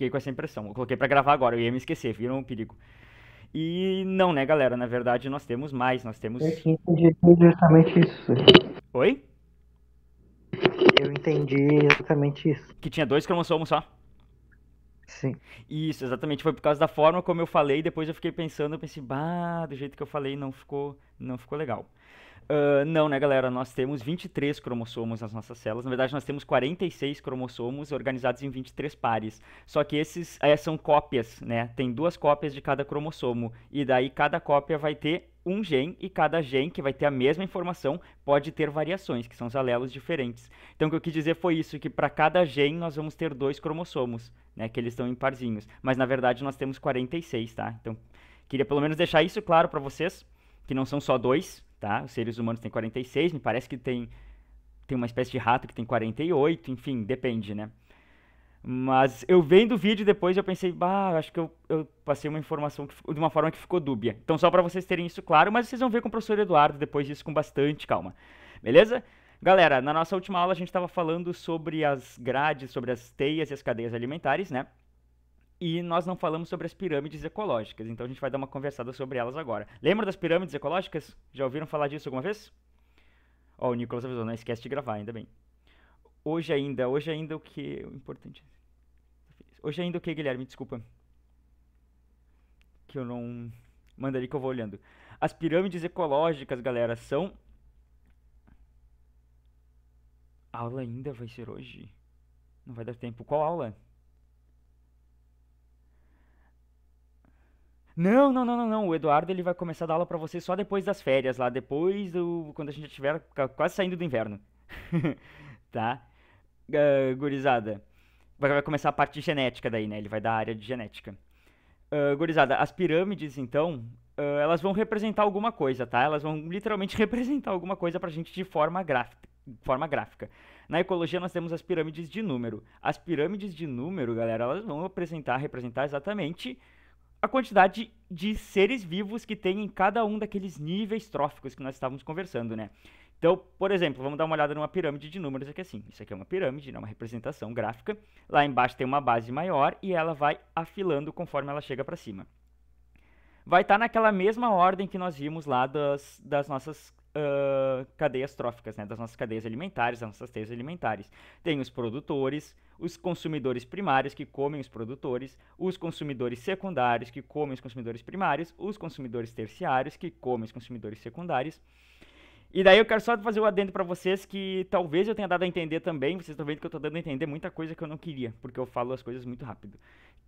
fiquei com essa impressão. Eu coloquei pra gravar agora, eu ia me esquecer, viram o perigo. E não, né, galera? Na verdade, nós temos mais. Nós Eu temos. tinha entendido justamente isso. Oi? Eu entendi exatamente isso. Que tinha dois cromossomos só. Sim. Isso, exatamente. Foi por causa da forma como eu falei. Depois eu fiquei pensando, eu pensei, bah, do jeito que eu falei não ficou legal. Não, né, galera? Nós temos 23 cromossomos nas nossas células. Na verdade, nós temos 46 cromossomos organizados em 23 pares. Só que esses são cópias, né? Tem duas cópias de cada cromossomo. E daí cada cópia vai ter um gene, e cada gene, que vai ter a mesma informação, pode ter variações, que são os alelos diferentes. Então, o que eu quis dizer foi isso, que para cada gene nós vamos ter dois cromossomos, né? Que eles estão em parzinhos. Mas, na verdade, nós temos 46, tá? Então, queria pelo menos deixar isso claro para vocês, que não são só dois, tá? Os seres humanos têm 46, me parece que tem uma espécie de rato que tem 48, enfim, depende, né? Mas eu vendo o vídeo depois eu pensei, bah, acho que eu passei uma informação de uma forma que ficou dúbia. Então só para vocês terem isso claro, mas vocês vão ver com o professor Eduardo depois disso com bastante calma. Beleza? Galera, na nossa última aula a gente estava falando sobre as grades, sobre as teias e as cadeias alimentares, né? E nós não falamos sobre as pirâmides ecológicas, então a gente vai dar uma conversada sobre elas agora. Lembra das pirâmides ecológicas? Já ouviram falar disso alguma vez? Ó, o Nicolas avisou, não esquece de gravar, ainda bem. Hoje ainda o que... O importante... Hoje ainda o que, Guilherme? Desculpa. Que eu não... Manda ali que eu vou olhando. As pirâmides ecológicas, galera, são... A aula ainda vai ser hoje? Não vai dar tempo. Qual aula? Não, não, não, não, não. O Eduardo ele vai começar a dar aula pra você só depois das férias, lá depois do quando a gente estiver quase saindo do inverno. Tá? Gurizada. Vai começar a parte de genética daí, né? Ele vai dar a área de genética. Gurizada, as pirâmides, então, elas vão representar alguma coisa, tá? Elas vão literalmente representar alguma coisa pra gente de forma gráfica. Na ecologia, nós temos as pirâmides de número. As pirâmides de número, galera, elas vão representar exatamente a quantidade de seres vivos que tem em cada um daqueles níveis tróficos que nós estávamos conversando, né? Então, por exemplo, vamos dar uma olhada numa pirâmide de números aqui assim. Isso aqui é uma pirâmide, né? Uma representação gráfica. Lá embaixo tem uma base maior e ela vai afilando conforme ela chega para cima. Vai estar naquela mesma ordem que nós vimos lá das nossas cadeias tróficas, né? Das nossas cadeias alimentares, das nossas teias alimentares. Tem os produtores, os consumidores primários que comem os produtores, os consumidores secundários que comem os consumidores primários, os consumidores terciários que comem os consumidores secundários. E daí eu quero só fazer o adendo pra vocês que talvez eu tenha dado a entender também, vocês estão vendo que eu tô dando a entender muita coisa que eu não queria, porque eu falo as coisas muito rápido.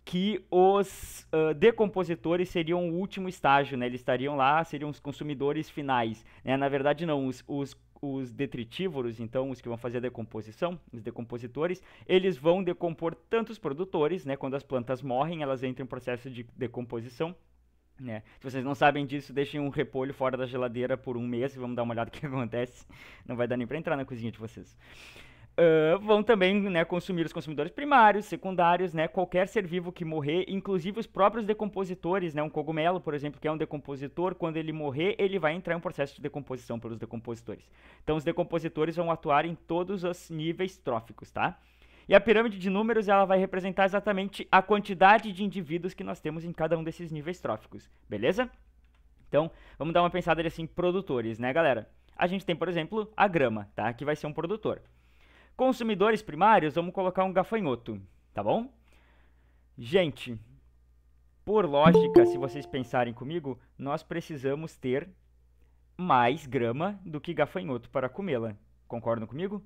Que os decompositores seriam o último estágio, né? Eles estariam lá, seriam os consumidores finais, né? Na verdade não, os detritívoros, então os que vão fazer a decomposição, os decompositores, eles vão decompor tanto os produtores, né? Quando as plantas morrem, elas entram em processo de decomposição, né? Se vocês não sabem disso, deixem um repolho fora da geladeira por um mês e vamos dar uma olhada no que acontece. Não vai dar nem pra entrar na cozinha de vocês. Vão também, né, consumir os consumidores primários, secundários, né, qualquer ser vivo que morrer, inclusive os próprios decompositores, né, um cogumelo, por exemplo, que é um decompositor, quando ele morrer, ele vai entrar em um processo de decomposição pelos decompositores. Então, os decompositores vão atuar em todos os níveis tróficos, tá? E a pirâmide de números ela vai representar exatamente a quantidade de indivíduos que nós temos em cada um desses níveis tróficos, beleza? Então, vamos dar uma pensada ali assim, produtores, né, galera? A gente tem, por exemplo, a grama, tá? Que vai ser um produtor. Consumidores primários, vamos colocar um gafanhoto, tá bom? Gente, por lógica, se vocês pensarem comigo, nós precisamos ter mais grama do que gafanhoto para comê-la. Concordam comigo?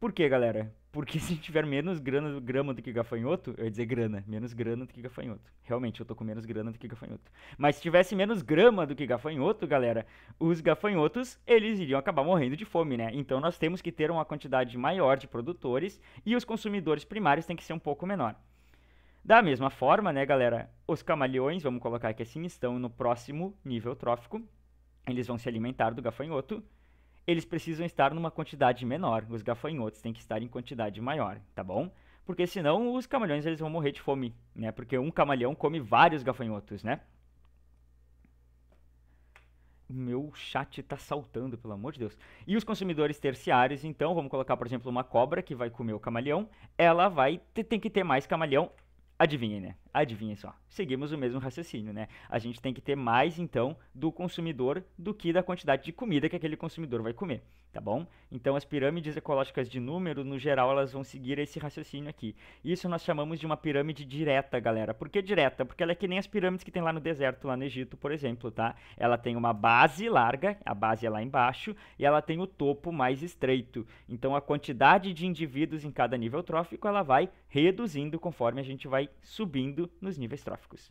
Por quê, galera? Porque se tiver menos grama do que gafanhoto, eu ia dizer grana, menos grana do que gafanhoto. Realmente, eu tô com menos grana do que gafanhoto. Mas se tivesse menos grama do que gafanhoto, galera, os gafanhotos, eles iriam acabar morrendo de fome, né? Então nós temos que ter uma quantidade maior de produtores e os consumidores primários têm que ser um pouco menor. Da mesma forma, né, galera, os camaleões, vamos colocar aqui assim, estão no próximo nível trófico. Eles vão se alimentar do gafanhoto. Eles precisam estar numa quantidade menor. Os gafanhotos têm que estar em quantidade maior, tá bom? Porque senão os camaleões eles vão morrer de fome, né? Porque um camaleão come vários gafanhotos, né? Meu chat tá saltando, pelo amor de Deus. E os consumidores terciários, então, vamos colocar, por exemplo, uma cobra que vai comer o camaleão. Ela tem que ter mais camaleão. Adivinhem, né? Adivinhem só. Seguimos o mesmo raciocínio, né? A gente tem que ter mais, então, do consumidor do que da quantidade de comida que aquele consumidor vai comer, tá bom? Então, as pirâmides ecológicas de número, no geral, elas vão seguir esse raciocínio aqui. Isso nós chamamos de uma pirâmide direta, galera. Por que direta? Porque ela é que nem as pirâmides que tem lá no deserto, lá no Egito, por exemplo, tá? Ela tem uma base larga, a base é lá embaixo, e ela tem o topo mais estreito. Então, a quantidade de indivíduos em cada nível trófico, ela vai reduzindo conforme a gente vai subindo nos níveis tróficos.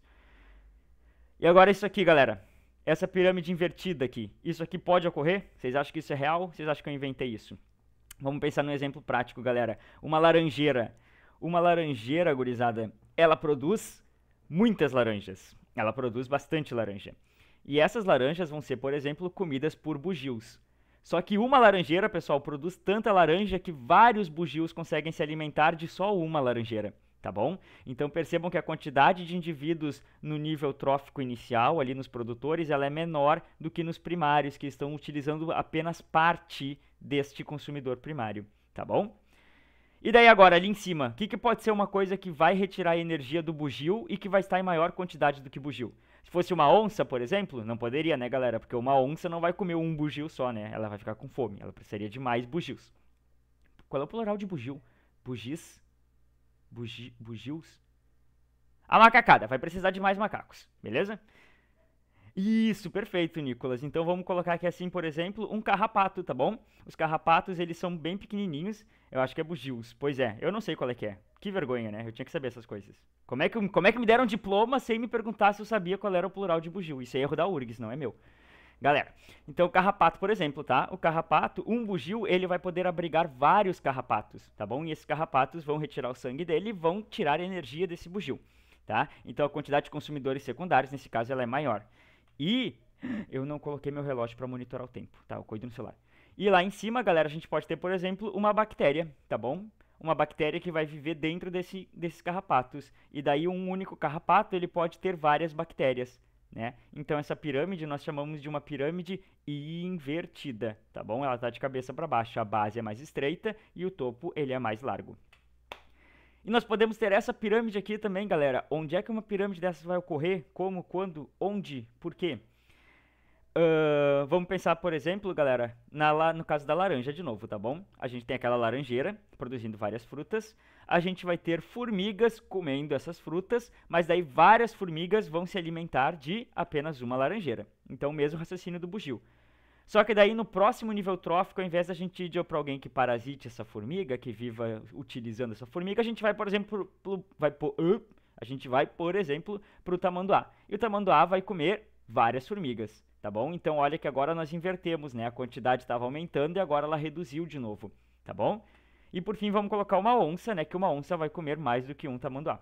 E agora isso aqui, galera. Essa pirâmide invertida aqui. Isso aqui pode ocorrer? Vocês acham que isso é real? Vocês acham que eu inventei isso? Vamos pensar num exemplo prático, galera. Uma laranjeira. Uma laranjeira, gurizada, ela produz muitas laranjas. Ela produz bastante laranja. E essas laranjas vão ser, por exemplo, comidas por bugios. Só que uma laranjeira, pessoal, produz tanta laranja que vários bugios conseguem se alimentar de só uma laranjeira, tá bom? Então percebam que a quantidade de indivíduos no nível trófico inicial, ali nos produtores, ela é menor do que nos primários, que estão utilizando apenas parte deste consumidor primário, tá bom? E daí agora, ali em cima, o que pode ser uma coisa que vai retirar a energia do bugio e que vai estar em maior quantidade do que bugio? Se fosse uma onça, por exemplo, não poderia, né, galera? Porque uma onça não vai comer um bugio só, né? Ela vai ficar com fome, ela precisaria de mais bugios. Qual é o plural de bugio? Bugis? Bugios? A macacada, vai precisar de mais macacos, beleza? Isso, perfeito, Nicolas. Então vamos colocar aqui assim, por exemplo, um carrapato, tá bom? Os carrapatos, eles são bem pequenininhos. Eu acho que é bugios. Pois é, eu não sei qual é que é. Que vergonha, né? Eu tinha que saber essas coisas. Como é que me deram um diploma sem me perguntar se eu sabia qual era o plural de bugio? Isso é erro da URGS, não é meu. Galera, então o carrapato, por exemplo, tá? O carrapato, um bugio, ele vai poder abrigar vários carrapatos, tá bom? E esses carrapatos vão retirar o sangue dele e vão tirar a energia desse bugio, tá? Então a quantidade de consumidores secundários, nesse caso, ela é maior. E eu não coloquei meu relógio para monitorar o tempo, tá? Eu cuido no celular. E lá em cima, galera, a gente pode ter, por exemplo, uma bactéria, tá bom? Uma bactéria que vai viver dentro desses carrapatos. E daí um único carrapato, ele pode ter várias bactérias, né? Então essa pirâmide nós chamamos de uma pirâmide invertida, tá bom? Ela está de cabeça para baixo, a base é mais estreita e o topo ele é mais largo. E nós podemos ter essa pirâmide aqui também, galera. Onde é que uma pirâmide dessas vai ocorrer? Como, quando, onde, por quê? Vamos pensar, por exemplo, galera, no caso da laranja de novo, tá bom? A gente tem aquela laranjeira produzindo várias frutas. A gente vai ter formigas comendo essas frutas, mas daí várias formigas vão se alimentar de apenas uma laranjeira. Então, o mesmo raciocínio do bugio. Só que daí no próximo nível trófico, ao invés da gente ir para alguém que parasite essa formiga, que viva utilizando essa formiga, a gente vai, por exemplo, por exemplo, para o tamanduá. E o tamanduá vai comer várias formigas, tá bom? Então olha que agora nós invertemos, né? A quantidade estava aumentando e agora ela reduziu de novo, tá bom? E por fim vamos colocar uma onça, né? Que uma onça vai comer mais do que um tamanduá.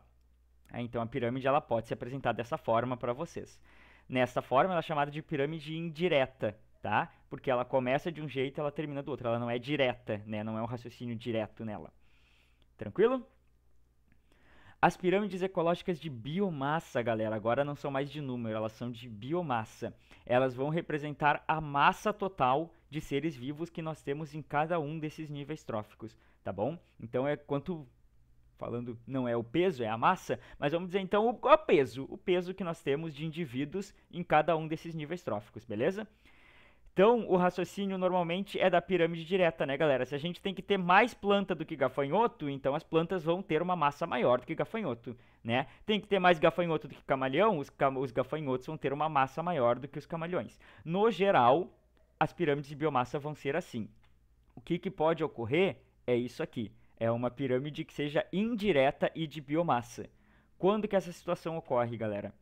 Então a pirâmide ela pode se apresentar dessa forma para vocês. Nesta forma ela é chamada de pirâmide indireta, tá? Porque ela começa de um jeito e ela termina do outro. Ela não é direta, né? Não é um raciocínio direto nela. Tranquilo? As pirâmides ecológicas de biomassa, galera, agora não são mais de número, elas são de biomassa. Elas vão representar a massa total de seres vivos que nós temos em cada um desses níveis tróficos, tá bom? Então é quanto, falando, não é o peso, é a massa, mas vamos dizer então o peso que nós temos de indivíduos em cada um desses níveis tróficos, beleza? Então, o raciocínio normalmente é da pirâmide direta, né, galera? Se a gente tem que ter mais planta do que gafanhoto, então as plantas vão ter uma massa maior do que gafanhoto, né? Tem que ter mais gafanhoto do que camaleão, os gafanhotos vão ter uma massa maior do que os camaleões. No geral, as pirâmides de biomassa vão ser assim. O que pode ocorrer é isso aqui. É uma pirâmide que seja indireta e de biomassa. Quando que essa situação ocorre, galera?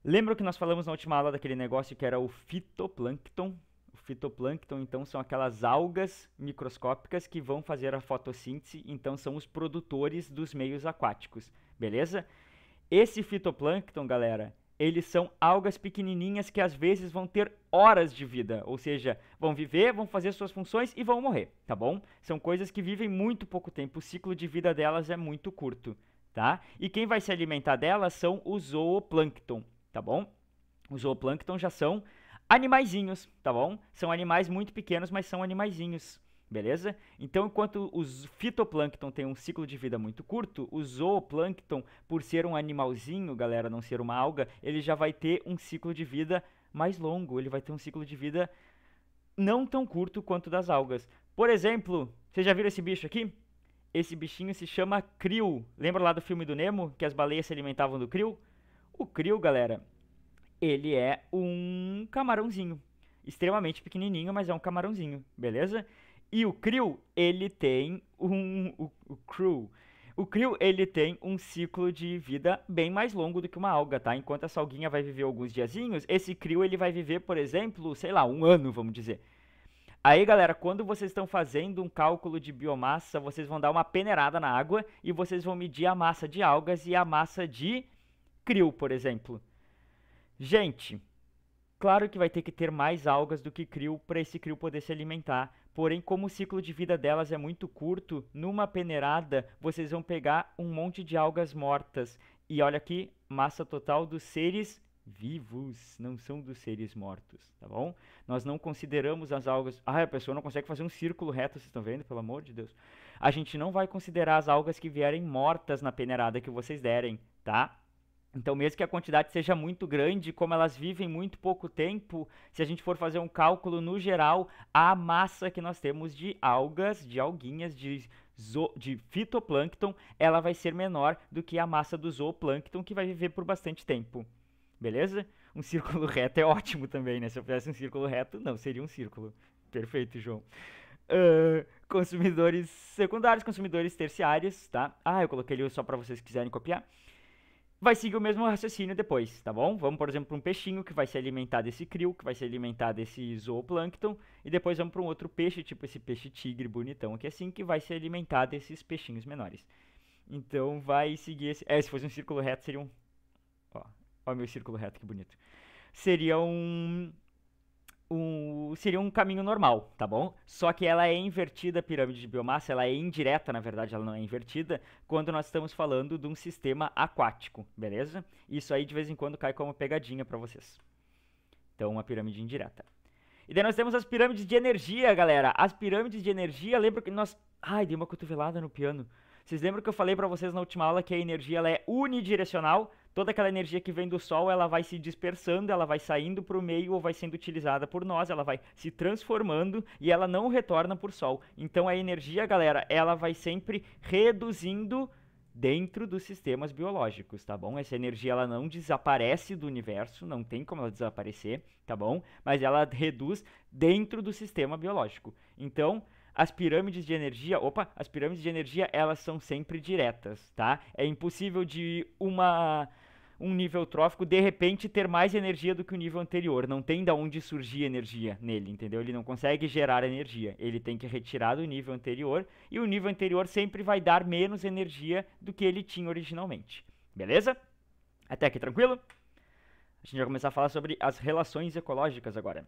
Lembra que nós falamos na última aula daquele negócio que era o fitoplâncton? O fitoplâncton, então, são aquelas algas microscópicas que vão fazer a fotossíntese, então são os produtores dos meios aquáticos, beleza? Esse fitoplâncton, galera, eles são algas pequenininhas que às vezes vão ter horas de vida, ou seja, vão viver, vão fazer suas funções e vão morrer, tá bom? São coisas que vivem muito pouco tempo, o ciclo de vida delas é muito curto, tá? E quem vai se alimentar delas são os zooplâncton, tá bom? Os zooplâncton já são animaizinhos, tá bom? São animais muito pequenos, mas são animaizinhos, beleza? Então, enquanto os fitoplâncton têm um ciclo de vida muito curto, o zooplâncton, por ser um animalzinho, galera, não ser uma alga, ele já vai ter um ciclo de vida mais longo, ele vai ter um ciclo de vida não tão curto quanto das algas. Por exemplo, vocês já viram esse bicho aqui? Esse bichinho se chama krill. Lembra lá do filme do Nemo, que as baleias se alimentavam do krill? O krill, galera, ele é um camarãozinho. Extremamente pequenininho, mas é um camarãozinho, beleza? E o krill, ele tem o krill, ele tem um ciclo de vida bem mais longo do que uma alga, tá? Enquanto essa alguinha vai viver alguns diazinhos, esse krill ele vai viver, por exemplo, sei lá, um ano, vamos dizer. Aí, galera, quando vocês estão fazendo um cálculo de biomassa, vocês vão dar uma peneirada na água e vocês vão medir a massa de algas e a massa de krill, por exemplo. Gente, claro que vai ter que ter mais algas do que krill para esse krill poder se alimentar. Porém, como o ciclo de vida delas é muito curto, numa peneirada vocês vão pegar um monte de algas mortas. E olha aqui, massa total dos seres vivos, não são dos seres mortos, tá bom? Nós não consideramos as algas. Ah, a pessoa não consegue fazer um círculo reto, vocês estão vendo? Pelo amor de Deus. A gente não vai considerar as algas que vierem mortas na peneirada que vocês derem, tá? Então, mesmo que a quantidade seja muito grande, como elas vivem muito pouco tempo, se a gente for fazer um cálculo no geral, a massa que nós temos de algas, de alguinhas, de fitoplâncton, ela vai ser menor do que a massa do zooplâncton, que vai viver por bastante tempo. Beleza? Um círculo reto é ótimo também, né? Se eu fizesse um círculo reto, não, seria um círculo. Perfeito, João. Consumidores secundários, consumidores terciários, tá? Ah, eu coloquei ele só para vocês que quiserem copiar. Vai seguir o mesmo raciocínio depois, tá bom? Vamos, por exemplo, para um peixinho que vai se alimentar desse krill, que vai se alimentar desse zooplâncton, e depois vamos para um outro peixe, tipo esse peixe tigre bonitão aqui assim, que vai se alimentar desses peixinhos menores. Então vai seguir esse... se fosse um círculo reto seria um... Ó, meu círculo reto, que bonito. Seria seria um caminho normal, tá bom? Só que ela é invertida, a pirâmide de biomassa, ela é indireta, na verdade, ela não é invertida, quando nós estamos falando de um sistema aquático, beleza? Isso aí de vez em quando cai como pegadinha pra vocês. Então, uma pirâmide indireta. E daí nós temos as pirâmides de energia, galera. As pirâmides de energia, lembra que nós... Ai, dei uma cotovelada no piano. Vocês lembram que eu falei pra vocês na última aula que a energia ela é unidirecional? Toda aquela energia que vem do Sol, ela vai se dispersando, ela vai saindo para o meio ou vai sendo utilizada por nós, ela vai se transformando e ela não retorna por Sol. Então a energia, galera, ela vai sempre reduzindo dentro dos sistemas biológicos, tá bom? Essa energia ela não desaparece do universo, não tem como ela desaparecer, tá bom? Mas ela reduz dentro do sistema biológico. Então, as pirâmides de energia, as pirâmides de energia, elas são sempre diretas, tá? É impossível de um nível trófico de repente ter mais energia do que o nível anterior. Não tem da onde surgir energia nele, entendeu? Ele não consegue gerar energia. Ele tem que retirar do nível anterior e o nível anterior sempre vai dar menos energia do que ele tinha originalmente. Beleza? Até aqui tranquilo? A gente vai começar a falar sobre as relações ecológicas agora.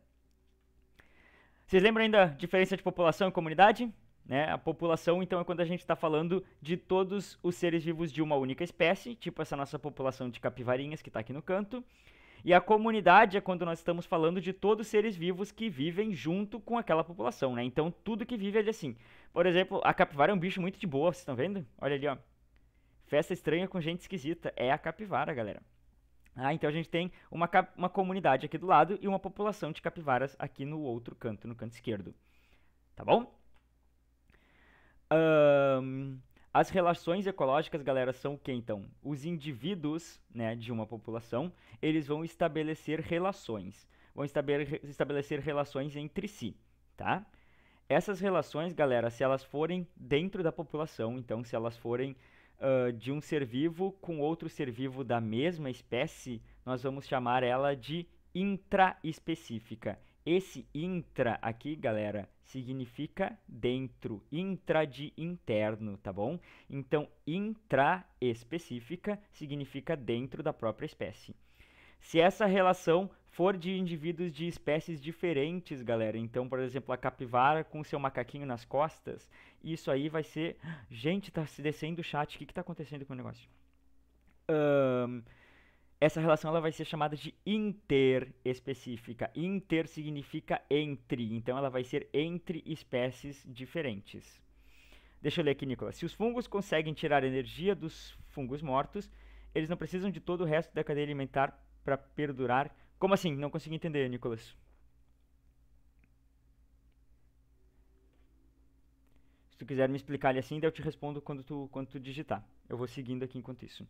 Vocês lembram ainda da diferença de população e comunidade? Né? A população, então, é quando a gente está falando de todos os seres vivos de uma única espécie, tipo essa nossa população de capivarinhas que está aqui no canto. E a comunidade é quando nós estamos falando de todos os seres vivos que vivem junto com aquela população, né? Então, tudo que vive é assim. Por exemplo, a capivara é um bicho muito de boa, vocês estão vendo? Olha ali, ó. Festa estranha com gente esquisita. É a capivara, galera. Então a gente tem uma comunidade aqui do lado e uma população de capivaras aqui no outro canto, no canto esquerdo. Tá bom? As relações ecológicas, galera, são o que então? Os indivíduos, né, de uma população, eles vão estabelecer relações. Vão estabelecer relações entre si, tá? Essas relações, galera, se elas forem dentro da população, então se elas forem de um ser vivo com outro ser vivo da mesma espécie, nós vamos chamar ela de intraespecífica. Esse intra aqui, galera, significa dentro, intra de interno, tá bom? Então, intraespecífica significa dentro da própria espécie. Se essa relação for de indivíduos de espécies diferentes, galera, então, por exemplo, a capivara com seu macaquinho nas costas, isso aí vai ser... Gente, tá se descendo o chat, o que tá acontecendo com o negócio? essa relação ela vai ser chamada de interespecífica. Inter significa entre, então ela vai ser entre espécies diferentes. Deixa eu ler aqui, Nicolas. Se os fungos conseguem tirar energia dos fungos mortos, eles não precisam de todo o resto da cadeia alimentar para perdurar. Como assim? Não consegui entender, Nicolas. Se tu quiser me explicar ali assim, daí eu te respondo quando tu digitar. Eu vou seguindo aqui enquanto isso.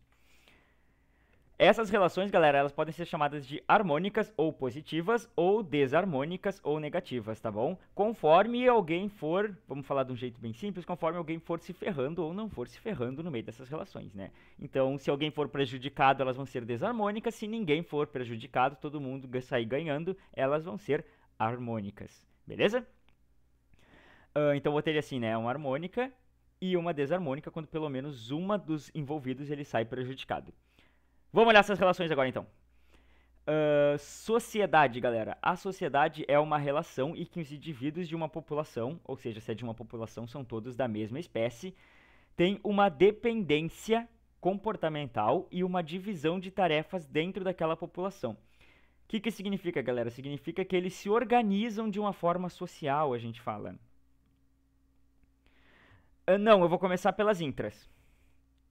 Essas relações, galera, elas podem ser chamadas de harmônicas ou positivas, ou desarmônicas ou negativas, tá bom? Conforme alguém for, vamos falar de um jeito bem simples, conforme alguém for se ferrando ou não for se ferrando no meio dessas relações, né? Então, se alguém for prejudicado, elas vão ser desarmônicas. Se ninguém for prejudicado, todo mundo sair ganhando, elas vão ser harmônicas, beleza? Então, vou ter assim, né? Uma harmônica e uma desarmônica quando pelo menos uma dos envolvidos ele sai prejudicado. Vamos olhar essas relações agora, então. Sociedade, galera. A sociedade é uma relação em que os indivíduos de uma população, ou seja, se é de uma população, são todos da mesma espécie, têm uma dependência comportamental e uma divisão de tarefas dentro daquela população. O que significa, galera? Significa que eles se organizam de uma forma social, a gente fala. Não, eu vou começar pelas intras,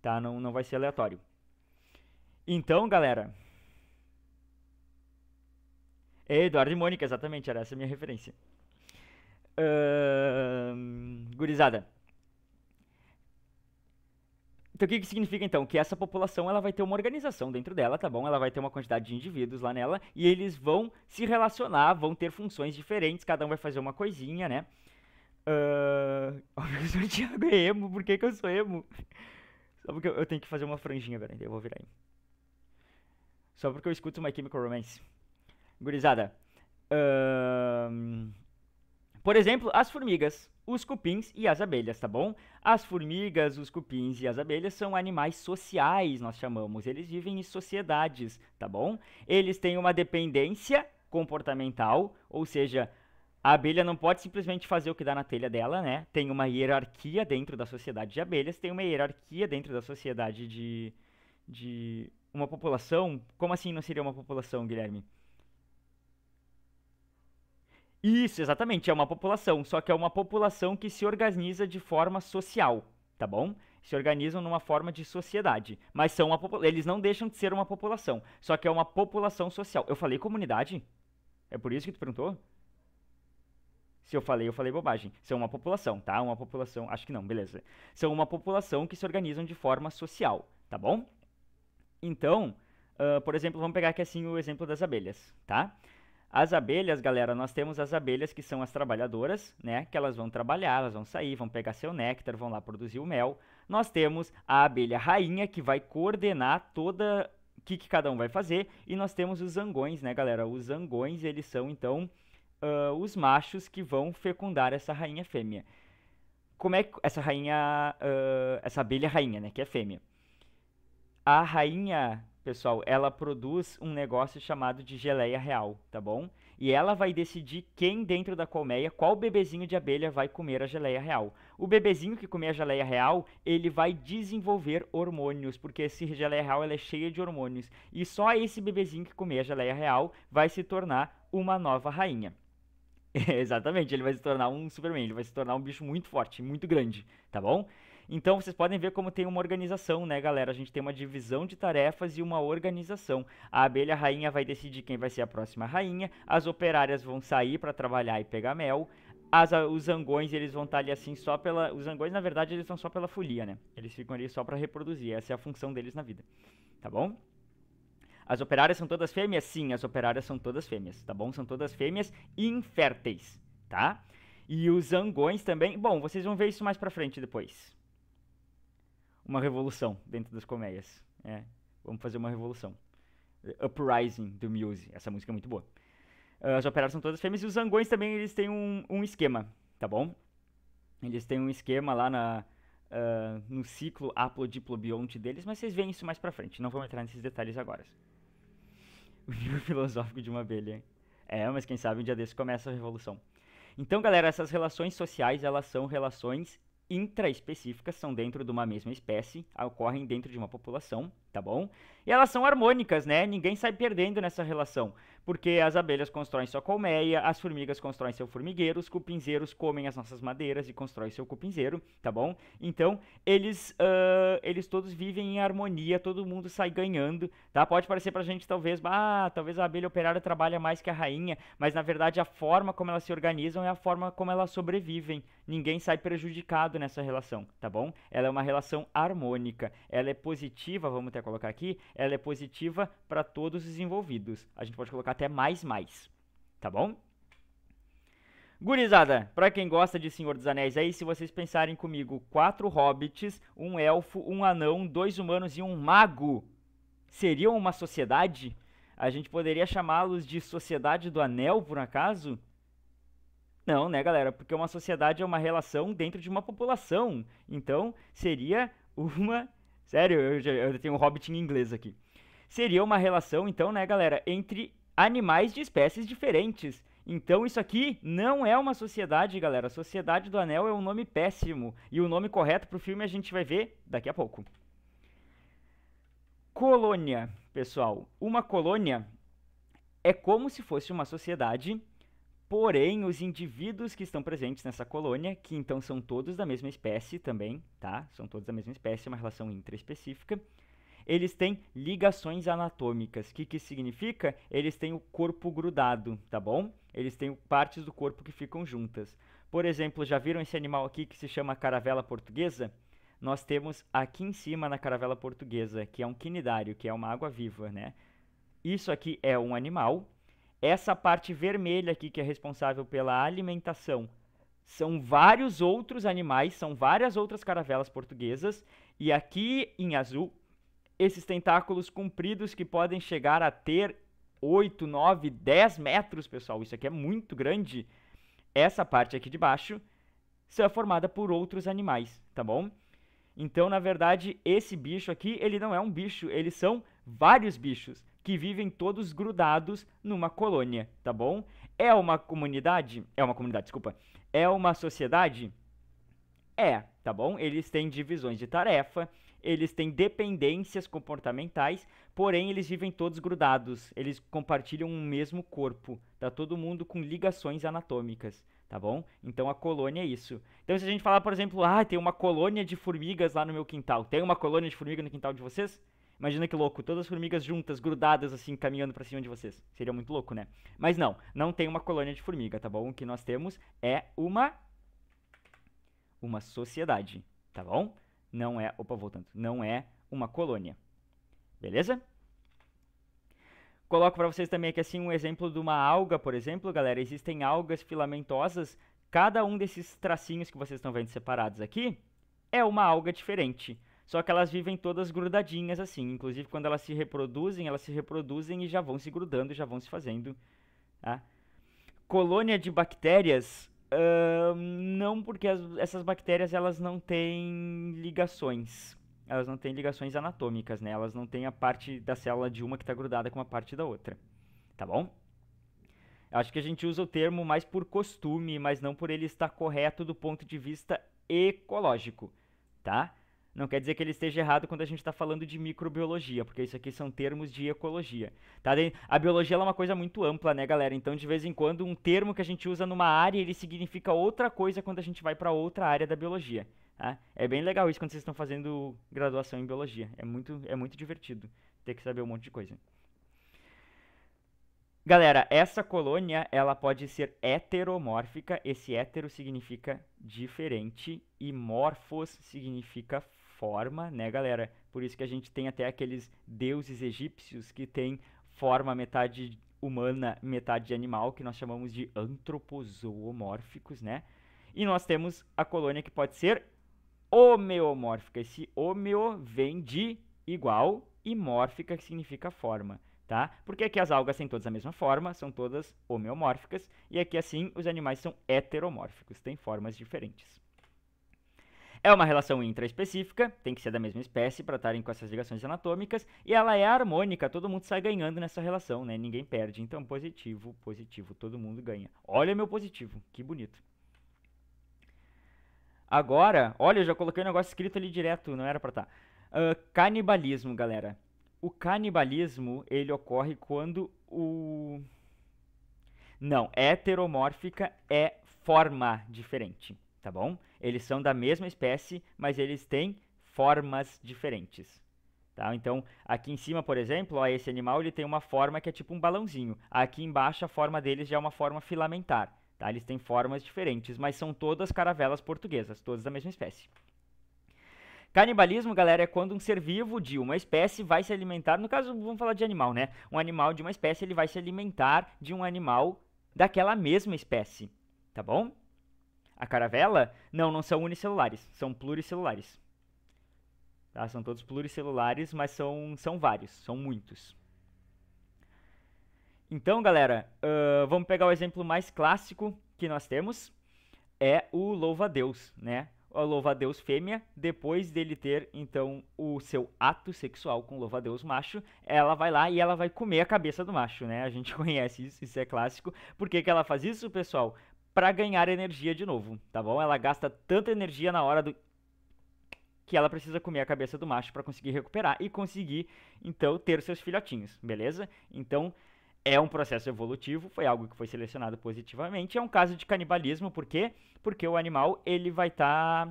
tá? Não vai ser aleatório. Então, galera... Eduardo e Mônica, exatamente, era essa a minha referência. Gurizada. Então, o que significa, então? Que essa população ela vai ter uma organização dentro dela, tá bom? Ela vai ter uma quantidade de indivíduos lá nela, e eles vão se relacionar, vão ter funções diferentes, cada um vai fazer uma coisinha, né? Eu sou o Thiago é emo, por que eu sou emo? Só porque eu tenho que fazer uma franjinha agora, então eu vou virar aí. Só porque eu escuto My Chemical Romance. Gurizada. Por exemplo, as formigas, os cupins e as abelhas, tá bom? As formigas, os cupins e as abelhas são animais sociais, nós chamamos. Eles vivem em sociedades, tá bom? Eles têm uma dependência comportamental, ou seja, a abelha não pode simplesmente fazer o que dá na telha dela, né? Tem uma hierarquia dentro da sociedade de abelhas, tem uma hierarquia dentro da sociedade de uma população. Como assim não seria uma população, Guilherme? Isso, exatamente, é uma população, só que é uma população que se organiza de forma social, tá bom? Se organizam numa forma de sociedade, mas são eles não deixam de ser uma população, só que é uma população social. Eu falei comunidade? É por isso que tu perguntou? Se eu falei bobagem. São uma população, tá? Uma população, acho que não, beleza. São uma população que se organizam de forma social, tá bom? Então, por exemplo, vamos pegar aqui assim o exemplo das abelhas, tá? As abelhas, galera, nós temos as abelhas que são as trabalhadoras, né? Que elas vão trabalhar, elas vão sair, vão pegar seu néctar, vão lá produzir o mel. Nós temos a abelha rainha, que vai coordenar toda o que cada um vai fazer. E nós temos os zangões, né, galera? Os zangões, eles são, então, os machos que vão fecundar essa rainha fêmea. Como é que essa rainha, essa abelha rainha, né, que é fêmea? A rainha, pessoal, ela produz um negócio chamado de geleia real, tá bom? E ela vai decidir quem dentro da colmeia, qual bebezinho de abelha vai comer a geleia real. O bebezinho que comer a geleia real, ele vai desenvolver hormônios, porque esse geleia real ela é cheia de hormônios. E só esse bebezinho que comer a geleia real vai se tornar uma nova rainha. Exatamente, ele vai se tornar um Superman, ele vai se tornar um bicho muito forte, muito grande, tá bom? Então vocês podem ver como tem uma organização, né, galera? A gente tem uma divisão de tarefas e uma organização. A abelha rainha vai decidir quem vai ser a próxima rainha, as operárias vão sair para trabalhar e pegar mel, os zangões eles vão estar ali assim só pela... Os zangões, na verdade, eles são só pela folia, né? Eles ficam ali só para reproduzir, essa é a função deles na vida, tá bom? As operárias são todas fêmeas? Sim, as operárias são todas fêmeas, tá bom? São todas fêmeas inférteis, tá? E os zangões também... Bom, vocês vão ver isso mais pra frente depois. Uma revolução dentro das colmeias. Vamos fazer uma revolução. Uprising do Muse. Essa música é muito boa. As operárias são todas fêmeas e os zangões também eles têm um esquema, tá bom? Eles têm um esquema lá no ciclo haplodiplobionte deles, mas vocês veem isso mais pra frente. Não vamos entrar nesses detalhes agora. O nível filosófico de uma abelha. Mas quem sabe um dia desse começa a revolução. Então, galera, essas relações sociais, elas são relações intraespecíficas, são dentro de uma mesma espécie, ocorrem dentro de uma população, tá bom? E elas são harmônicas, né? Ninguém sai perdendo nessa relação, porque as abelhas constroem sua colmeia, as formigas constroem seu formigueiro, os cupinzeiros comem as nossas madeiras e constroem seu cupinzeiro, tá bom? Então, eles todos vivem em harmonia, todo mundo sai ganhando, tá? Pode parecer pra gente, talvez a abelha operária trabalha mais que a rainha, mas na verdade a forma como elas se organizam é a forma como elas sobrevivem. Ninguém sai prejudicado nessa relação, tá bom? Ela é uma relação harmônica, ela é positiva, vamos até colocar aqui, ela é positiva para todos os envolvidos. A gente pode colocar até mais, tá bom? Gurizada, pra quem gosta de Senhor dos Anéis aí, se vocês pensarem comigo, 4 hobbits, um elfo, um anão, 2 humanos e um mago, seriam uma sociedade? A gente poderia chamá-los de Sociedade do Anel, por acaso? Não, né, galera? Porque uma sociedade é uma relação dentro de uma população. Então, seria uma... Sério, eu tenho um hobbit em inglês aqui. Seria uma relação, então, né, galera, entre animais de espécies diferentes. Então, isso aqui não é uma sociedade, galera. Sociedade do Anel é um nome péssimo. E o nome correto pro filme a gente vai ver daqui a pouco. Colônia, pessoal. Uma colônia é como se fosse uma sociedade, porém os indivíduos que estão presentes nessa colônia, que então são todos da mesma espécie também, tá? São todos da mesma espécie, é uma relação intraespecífica. Eles têm ligações anatômicas. O que significa? Eles têm o corpo grudado, tá bom? Eles têm partes do corpo que ficam juntas. Por exemplo, já viram esse animal aqui que se chama caravela portuguesa? Nós temos aqui em cima na caravela portuguesa, que é um quinidário, que é uma água-viva, né? Isso aqui é um animal. Essa parte vermelha aqui, que é responsável pela alimentação, são vários outros animais, são várias outras caravelas portuguesas. E aqui em azul, esses tentáculos compridos que podem chegar a ter 8, 9, 10 metros, pessoal. Isso aqui é muito grande. Essa parte aqui de baixo é formada por outros animais, tá bom? Então, na verdade, esse bicho aqui, ele não é um bicho, eles são vários bichos que vivem todos grudados numa colônia, tá bom? É uma comunidade? É uma comunidade, desculpa. É uma sociedade? É, tá bom? Eles têm divisões de tarefa, eles têm dependências comportamentais, porém eles vivem todos grudados, eles compartilham um mesmo corpo, tá todo mundo com ligações anatômicas, tá bom? Então a colônia é isso. Então se a gente falar, por exemplo, tem uma colônia de formigas lá no meu quintal, tem uma colônia de formiga no quintal de vocês? Imagina que louco, todas as formigas juntas, grudadas assim, caminhando pra cima de vocês. Seria muito louco, né? Mas não tem uma colônia de formiga, tá bom? O que nós temos é uma sociedade, tá bom? Não é, voltando, não é uma colônia. Beleza? Coloco para vocês também aqui assim um exemplo de uma alga, por exemplo, galera. Existem algas filamentosas. Cada um desses tracinhos que vocês estão vendo separados aqui é uma alga diferente. Só que elas vivem todas grudadinhas assim. Inclusive, quando elas se reproduzem e já vão se grudando, já vão se fazendo. Tá? Colônia de bactérias... não, porque essas bactérias elas não têm ligações. Elas não têm ligações anatômicas, né? Elas não têm a parte da célula de uma que está grudada com a parte da outra. Tá bom? Eu acho que a gente usa o termo mais por costume, mas não por ele estar correto do ponto de vista ecológico, tá? Não quer dizer que ele esteja errado quando a gente está falando de microbiologia, porque isso aqui são termos de ecologia. Tá? A biologia é uma coisa muito ampla, né, galera? Então, de vez em quando, um termo que a gente usa numa área, ele significa outra coisa quando a gente vai para outra área da biologia. Tá? É bem legal isso quando vocês estão fazendo graduação em biologia. É muito divertido ter que saber um monte de coisa. Galera, essa colônia, ela pode ser heteromórfica. Esse hétero significa diferente e morfos significa forma, né, galera? Por isso que a gente tem até aqueles deuses egípcios que têm forma metade humana, metade animal, que nós chamamos de antropozoomórficos, né? E nós temos a colônia que pode ser homeomórfica. Esse homeo vem de igual e mórfica, que significa forma, tá? Porque aqui as algas têm todas a mesma forma, são todas homeomórficas, e aqui assim os animais são heteromórficos, têm formas diferentes. É uma relação intraespecífica, tem que ser da mesma espécie para estarem com essas ligações anatômicas, e ela é harmônica, todo mundo sai ganhando nessa relação, né? Ninguém perde. Então, positivo, positivo, todo mundo ganha. Olha meu positivo, que bonito. Agora, olha, eu já coloquei o negócio escrito ali direto, não era pra estar. Canibalismo, galera. O canibalismo, ele ocorre quando o... Não, heteromórfica é forma diferente, tá bom? Eles são da mesma espécie, mas eles têm formas diferentes. Tá? Então, aqui em cima, por exemplo, ó, esse animal ele tem uma forma que é tipo um balãozinho. Aqui embaixo, a forma deles já é uma forma filamentar. Tá? Eles têm formas diferentes, mas são todas caravelas portuguesas, todas da mesma espécie. Canibalismo, galera, é quando um ser vivo de uma espécie vai se alimentar, no caso, vamos falar de animal, né? Um animal de uma espécie, ele vai se alimentar de um animal daquela mesma espécie, tá bom? A caravela, não são unicelulares, são pluricelulares. Tá? São todos pluricelulares, mas são vários, são muitos. Então, galera, vamos pegar o exemplo mais clássico que nós temos, é o louva-a-Deus, né? O louva-a-Deus fêmea, depois dele ter, então, o seu ato sexual com o louva-a-Deus macho, ela vai lá e ela vai comer a cabeça do macho, né? A gente conhece isso, isso é clássico. Por que que ela faz isso, pessoal? Para ganhar energia de novo, tá bom? Ela gasta tanta energia na hora do que ela precisa comer a cabeça do macho para conseguir recuperar e conseguir, então, ter seus filhotinhos, beleza? Então, é um processo evolutivo, foi algo que foi selecionado positivamente, é um caso de canibalismo, por quê? Porque o animal, ele vai estar...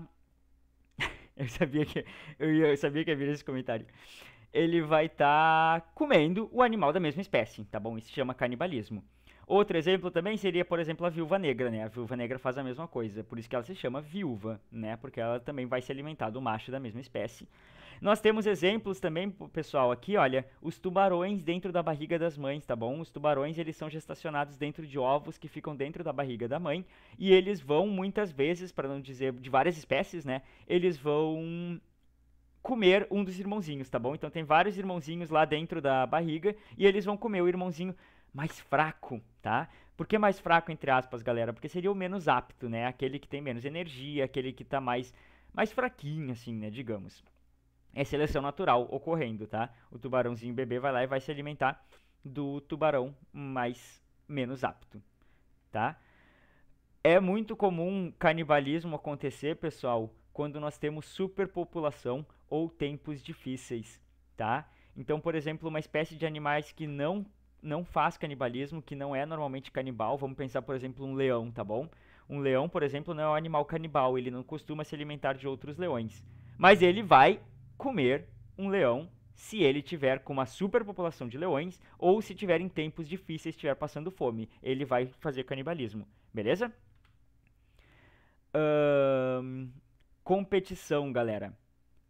eu sabia que ia vir esse comentário. Ele vai estar comendo o animal da mesma espécie, tá bom? Isso se chama canibalismo. Outro exemplo também seria, por exemplo, a viúva negra, né? A viúva negra faz a mesma coisa, por isso que ela se chama viúva, né? Porque ela também vai se alimentar do macho da mesma espécie. Nós temos exemplos também, pessoal, aqui, olha, os tubarões dentro da barriga das mães, tá bom? Os tubarões, eles são gestacionados dentro de ovos que ficam dentro da barriga da mãe, e eles vão, muitas vezes, para não dizer de várias espécies, né? Eles vão comer um dos irmãozinhos, tá bom? Então tem vários irmãozinhos lá dentro da barriga, e eles vão comer o irmãozinho mais fraco, tá? Por que mais fraco, entre aspas, galera? Porque seria o menos apto, né? Aquele que tem menos energia, aquele que tá mais fraquinho, assim, né? Digamos. É seleção natural ocorrendo, tá? O tubarãozinho bebê vai lá e vai se alimentar do tubarão menos apto, tá? É muito comum canibalismo acontecer, pessoal, quando nós temos superpopulação ou tempos difíceis, tá? Então, por exemplo, uma espécie de animais que não faz canibalismo, que não é normalmente canibal, vamos pensar, por exemplo, um leão, tá bom? Um leão, por exemplo, não é um animal canibal, ele não costuma se alimentar de outros leões, mas ele vai comer um leão se ele tiver com uma superpopulação de leões ou se tiver em tempos difíceis, estiver passando fome, ele vai fazer canibalismo, beleza? Competição, galera.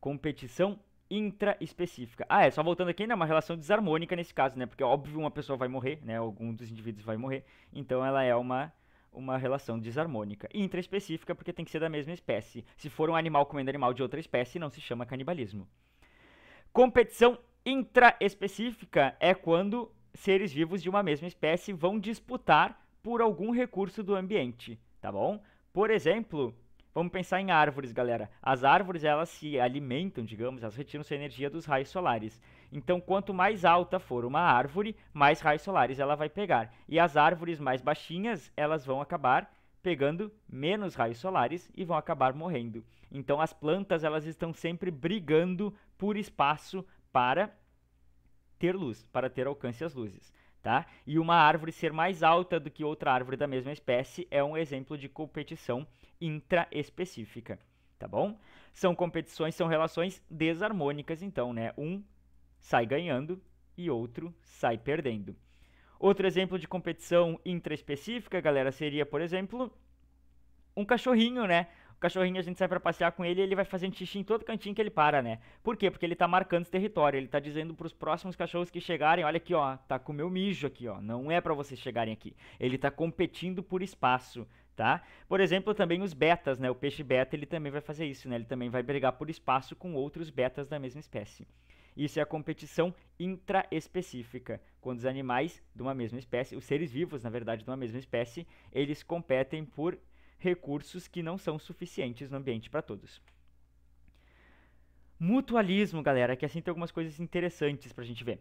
Competição intraespecífica. Ah, só voltando aqui, né? Uma relação desarmônica nesse caso, né? Porque, óbvio, uma pessoa vai morrer, né? Algum dos indivíduos vai morrer. Então, ela é uma relação desarmônica. Intraespecífica, porque tem que ser da mesma espécie. Se for um animal comendo animal de outra espécie, não se chama canibalismo. Competição intraespecífica é quando seres vivos de uma mesma espécie vão disputar por algum recurso do ambiente, tá bom? Por exemplo, vamos pensar em árvores, galera. As árvores, elas se alimentam, digamos, elas retiram sua energia dos raios solares. Então, quanto mais alta for uma árvore, mais raios solares ela vai pegar. E as árvores mais baixinhas, elas vão acabar pegando menos raios solares e vão acabar morrendo. Então, as plantas, elas estão sempre brigando por espaço para ter luz, para ter alcance às luzes. Tá? E uma árvore ser mais alta do que outra árvore da mesma espécie é um exemplo de competição intraespecífica, tá bom? São competições, são relações desarmônicas, então, né? Um sai ganhando e outro sai perdendo. Outro exemplo de competição intraespecífica, galera, seria, por exemplo, um cachorrinho, né? O cachorrinho, a gente sai pra passear com ele e ele vai fazendo xixi em todo cantinho que ele para, né? Por quê? Porque ele tá marcando esse território, ele tá dizendo pros próximos cachorros que chegarem, olha aqui, ó, tá com o meu mijo aqui, ó, não é pra vocês chegarem aqui. Ele tá competindo por espaço, tá? Por exemplo, também os betas, né? O peixe beta, ele também vai fazer isso, né? Ele também vai brigar por espaço com outros betas da mesma espécie. Isso é a competição intraespecífica, quando os animais de uma mesma espécie, os seres vivos, na verdade, de uma mesma espécie, eles competem por recursos que não são suficientes no ambiente para todos. Mutualismo, galera, que assim tem algumas coisas interessantes para a gente ver.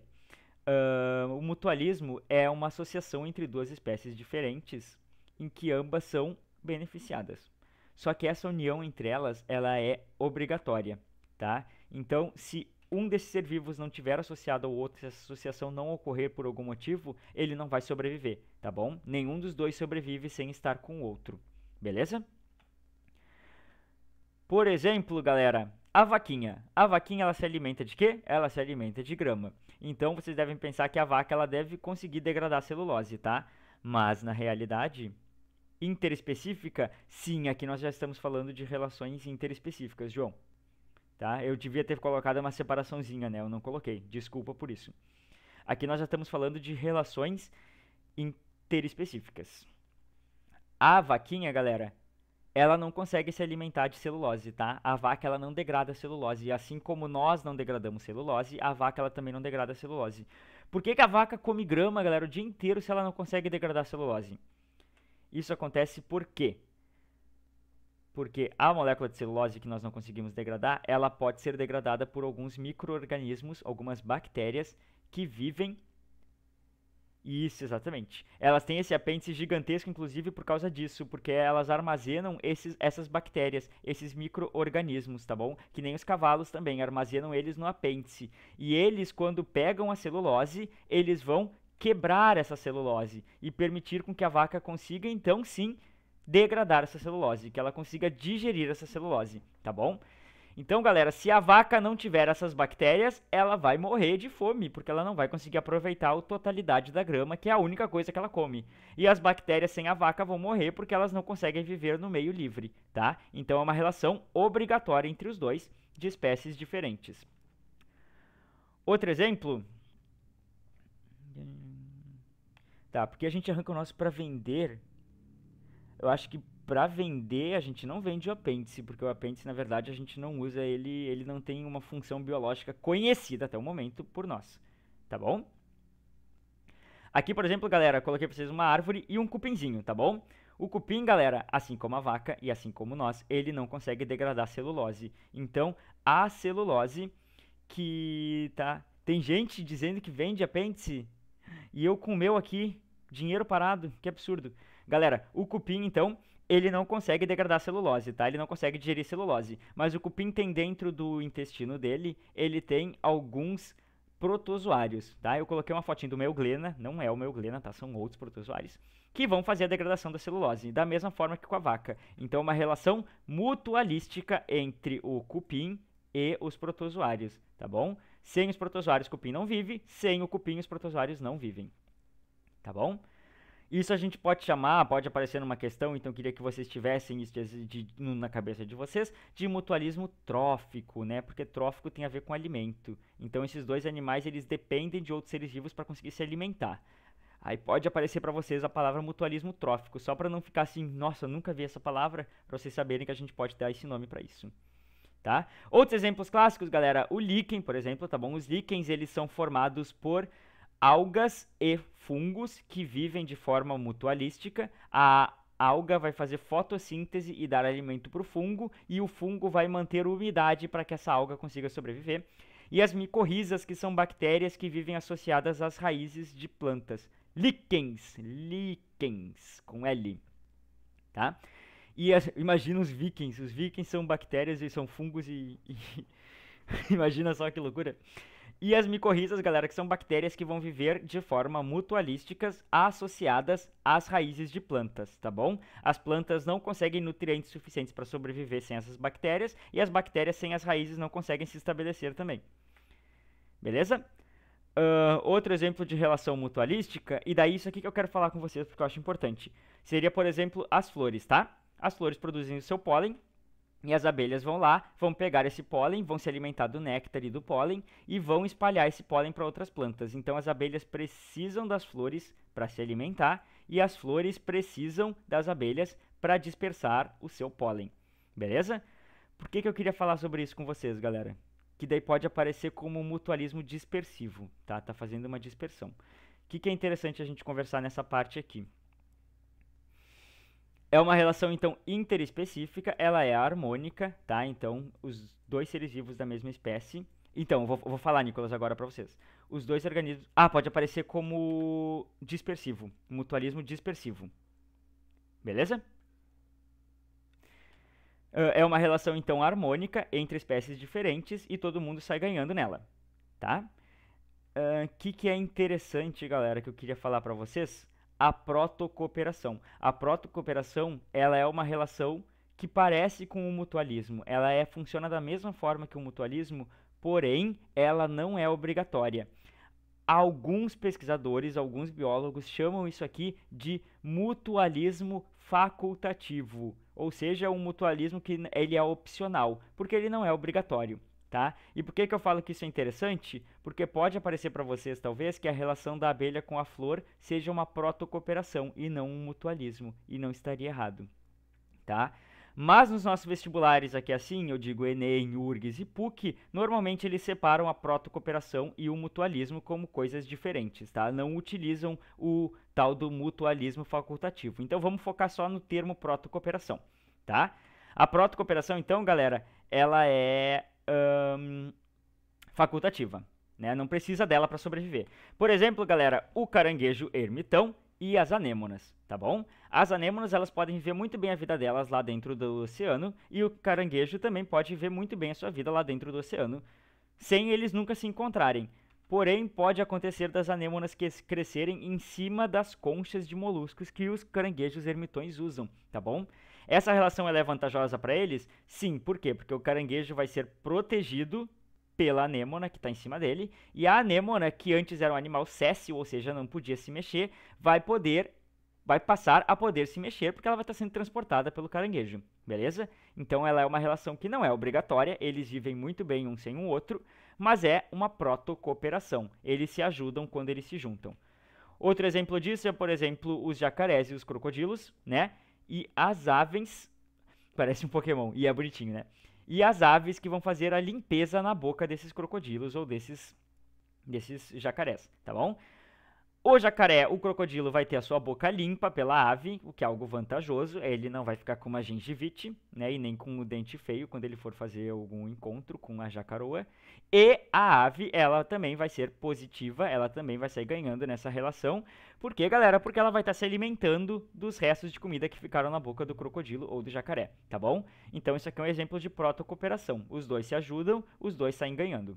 O mutualismo é uma associação entre duas espécies diferentes em que ambas são beneficiadas. Só que essa união entre elas, ela é obrigatória, tá? Então, se um desses ser vivos não tiver associado ao outro, se essa associação não ocorrer por algum motivo, ele não vai sobreviver, tá bom? Nenhum dos dois sobrevive sem estar com o outro, beleza? Por exemplo, galera, a vaquinha. A vaquinha, ela se alimenta de quê? Ela se alimenta de grama. Então, vocês devem pensar que a vaca, ela deve conseguir degradar a celulose, tá? Mas, na realidade, interespecífica, sim, aqui nós já estamos falando de relações interespecíficas, João. Tá? Eu devia ter colocado uma separaçãozinha, né? Eu não coloquei. Desculpa por isso. Aqui nós já estamos falando de relações interespecíficas. A vaquinha, galera, ela não consegue se alimentar de celulose, tá? A vaca, ela não degrada celulose. E assim como nós não degradamos celulose, a vaca, ela também não degrada celulose. Por que que a vaca come grama, galera, o dia inteiro se ela não consegue degradar celulose? Isso acontece por quê? Porque a molécula de celulose que nós não conseguimos degradar, ela pode ser degradada por alguns micro-organismos, algumas bactérias que vivem. Isso, exatamente. Elas têm esse apêndice gigantesco, inclusive, por causa disso, porque elas armazenam essas bactérias, esses micro-organismos, tá bom? Que nem os cavalos também, armazenam eles no apêndice. E eles, quando pegam a celulose, eles vão quebrar essa celulose e permitir com que a vaca consiga, então sim, degradar essa celulose, que ela consiga digerir essa celulose, tá bom? Então, galera, se a vaca não tiver essas bactérias, ela vai morrer de fome, porque ela não vai conseguir aproveitar a totalidade da grama, que é a única coisa que ela come. E as bactérias sem a vaca vão morrer porque elas não conseguem viver no meio livre, tá? Então é uma relação obrigatória entre os dois, de espécies diferentes. Outro exemplo. Tá, porque a gente arranca o nosso para vender. Eu acho que para vender a gente não vende o apêndice, porque o apêndice na verdade a gente não usa ele não tem uma função biológica conhecida até o momento por nós, tá bom? Aqui, por exemplo, galera, coloquei para vocês uma árvore e um cupinzinho, tá bom? O cupim, galera, assim como a vaca e assim como nós, ele não consegue degradar celulose. Então, a celulose que tá, tem gente dizendo que vende apêndice e eu com o meu aqui, dinheiro parado, que absurdo. Galera, o cupim, então, ele não consegue degradar celulose, tá? Ele não consegue digerir celulose. Mas o cupim tem dentro do intestino dele, ele tem alguns protozoários, tá? Eu coloquei uma fotinha do Euglena, não é o Euglena, tá? São outros protozoários, que vão fazer a degradação da celulose, da mesma forma que com a vaca. Então, uma relação mutualística entre o cupim e os protozoários, tá bom? Sem os protozoários, o cupim não vive, sem o cupim, os protozoários não vivem, tá bom? Isso a gente pode chamar, pode aparecer numa questão, então queria que vocês tivessem isso na cabeça de vocês, de mutualismo trófico, né? Porque trófico tem a ver com alimento. Então esses dois animais, eles dependem de outros seres vivos para conseguir se alimentar. Aí pode aparecer para vocês a palavra mutualismo trófico, só para não ficar assim, nossa, eu nunca vi essa palavra, para vocês saberem que a gente pode dar esse nome para isso. Tá? Outros exemplos clássicos, galera, o líquen, por exemplo, tá bom? Os líquens, eles são formados por algas e fungos que vivem de forma mutualística. A alga vai fazer fotossíntese e dar alimento para o fungo, e o fungo vai manter umidade para que essa alga consiga sobreviver. E as micorrizas, que são bactérias que vivem associadas às raízes de plantas. Líquens, com L, tá? E imagina os vikings são bactérias e são fungos imagina só que loucura. E as micorrizas, galera, que são bactérias que vão viver de forma mutualísticas associadas às raízes de plantas, tá bom? As plantas não conseguem nutrientes suficientes para sobreviver sem essas bactérias, e as bactérias sem as raízes não conseguem se estabelecer também. Beleza? Outro exemplo de relação mutualística, e daí isso aqui que eu quero falar com vocês porque eu acho importante, seria, por exemplo, as flores, tá? As flores produzem o seu pólen, e as abelhas vão lá, vão pegar esse pólen, vão se alimentar do néctar e do pólen e vão espalhar esse pólen para outras plantas. Então as abelhas precisam das flores para se alimentar e as flores precisam das abelhas para dispersar o seu pólen. Beleza? Por que eu queria falar sobre isso com vocês, galera? Que daí pode aparecer como mutualismo dispersivo, tá? Tá fazendo uma dispersão. O que é interessante a gente conversar nessa parte aqui? É uma relação, então, interespecífica, ela é harmônica, tá? Então, os dois seres vivos da mesma espécie. Então, vou falar, Nicolas, agora para vocês. Os dois organismos... Ah, pode aparecer como dispersivo, mutualismo dispersivo. Beleza? É uma relação, então, harmônica entre espécies diferentes e todo mundo sai ganhando nela, tá? O que é interessante, galera, que eu queria falar para vocês? A protocooperação. A protocooperação, ela é uma relação que parece com o mutualismo. Ela funciona da mesma forma que o mutualismo, porém, ela não é obrigatória. Alguns pesquisadores, alguns biólogos chamam isso aqui de mutualismo facultativo, ou seja, um mutualismo que ele é opcional, porque ele não é obrigatório, tá? E por que que eu falo que isso é interessante? Porque pode aparecer para vocês, talvez, que a relação da abelha com a flor seja uma protocooperação e não um mutualismo, e não estaria errado, tá? Mas nos nossos vestibulares aqui assim, eu digo Enem, URGS e PUC, normalmente eles separam a protocooperação e o mutualismo como coisas diferentes, tá? Não utilizam o tal do mutualismo facultativo. Então vamos focar só no termo protocooperação, tá? A protocooperação, então, galera, ela é facultativa, né? Não precisa dela para sobreviver. Por exemplo, galera, o caranguejo ermitão e as anêmonas, tá bom? As anêmonas, elas podem viver muito bem a vida delas lá dentro do oceano e o caranguejo também pode viver muito bem a sua vida lá dentro do oceano, sem eles nunca se encontrarem. Porém, pode acontecer das anêmonas crescerem em cima das conchas de moluscos que os caranguejos ermitões usam, tá bom? Essa relação ela é vantajosa para eles? Sim, por quê? Porque o caranguejo vai ser protegido pela anêmona que está em cima dele, e a anêmona, que antes era um animal séssil, ou seja, não podia se mexer, vai passar a poder se mexer porque ela vai estar sendo transportada pelo caranguejo, beleza? Então ela é uma relação que não é obrigatória, eles vivem muito bem um sem o outro, mas é uma protocooperação. Eles se ajudam quando eles se juntam. Outro exemplo disso é, por exemplo, os jacarés e os crocodilos, né? E as aves, parece um Pokémon, e é bonitinho, né? E as aves que vão fazer a limpeza na boca desses crocodilos ou desses jacarés, tá bom? O jacaré, o crocodilo, vai ter a sua boca limpa pela ave, o que é algo vantajoso. Ele não vai ficar com uma gengivite, né? E nem com o dente feio quando ele for fazer algum encontro com a jacaroa. E a ave, ela também vai ser positiva, ela também vai sair ganhando nessa relação. Por quê, galera? Porque ela vai estar se alimentando dos restos de comida que ficaram na boca do crocodilo ou do jacaré, tá bom? Então isso aqui é um exemplo de protocooperação. Os dois se ajudam, os dois saem ganhando.